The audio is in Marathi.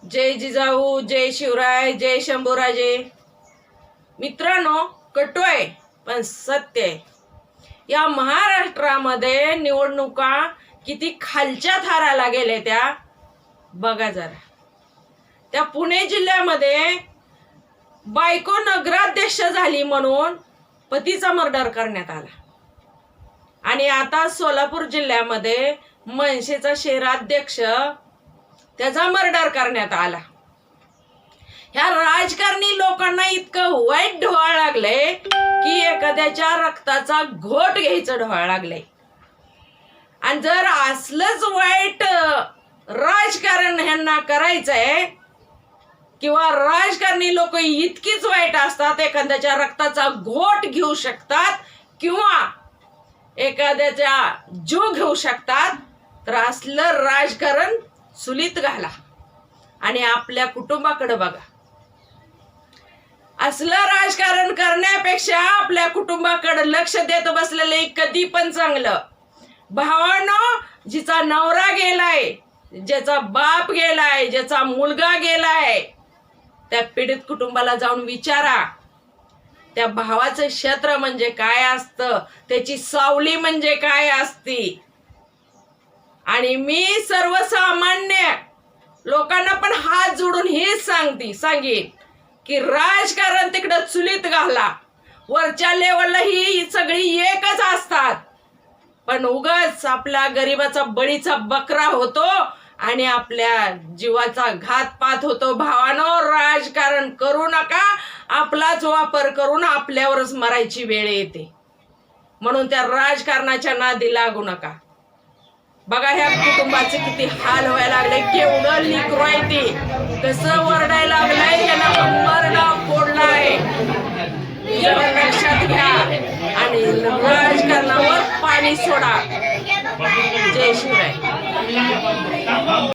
जय जिजाऊ, जय शिवराय, जय शंभूराजे. मित्रांनो, कटू आहे पण सत्य आहे. या महाराष्ट्रामध्ये निवडणुका किती खालच्या थराला गेले त्या बघा जरा. त्या पुणे जिल्ह्यामध्ये बायको नगराध्यक्ष झाली म्हणून पतीचा मर्डर करण्यात आला. आणि आता सोलापूर जिल्ह्यामध्ये मनसेचा शहराध्यक्ष त्याचा मर्डर करण्यात आला. ह्या राजकारणी लोकांना इतकं वाईट ढोळ लागले की एखाद्याच्या रक्ताचा घोट घ्यायचं ढोळ लागले. आणि जर असलंच वाईट राजकारण ह्यांना करायचंय किंवा राजकारणी लोक इतकीच वाईट असतात, एखाद्याच्या रक्ताचा घोट घेऊ शकतात किंवा एखाद्याचा जीव घेऊ शकतात, तर असलं राजकारण चुलीत घाला आणि आपल्या कुटुंबाकडे बघा. असलं राजकारण करण्यापेक्षा आपल्या कुटुंबाकडे लक्ष देत बसलेले कधी पण चांगलं. भावानो, जिचा नवरा गेलाय, ज्याचा बाप गेलाय, ज्याचा मुलगा गेलाय, त्या पीडित कुटुंबाला जाऊन विचारा त्या भावाचं क्षेत्र म्हणजे काय असतं, त्याची सावली म्हणजे काय असती. आणि मी सर्वसामान्य लोकांना पण हात जोडून हेच सांगेन की राजकारण तिकडं चुलीत घाला. वरच्या लेवलला ही सगळी एकच असतात, पण उगाच आपल्या गरीबाचा बळीचा बकरा होतो आणि आपल्या जीवाचा घातपात होतो. भावानो, राजकारण करू नका. आपलाच वापर करून आपल्यावरच मरायची वेळ येते. म्हणून त्या राजकारणाच्या नादी लागू नका. बघा ह्या कुटुंबाचे किती हाल व्हायला लागले. केवढं लेकरू आहे ते, कसं वरडायला लागलंय, त्यांना कंबरडा फोडलाय. लक्षात घ्या आणि राजकारणावर पाणी सोडा. जय शिवराय.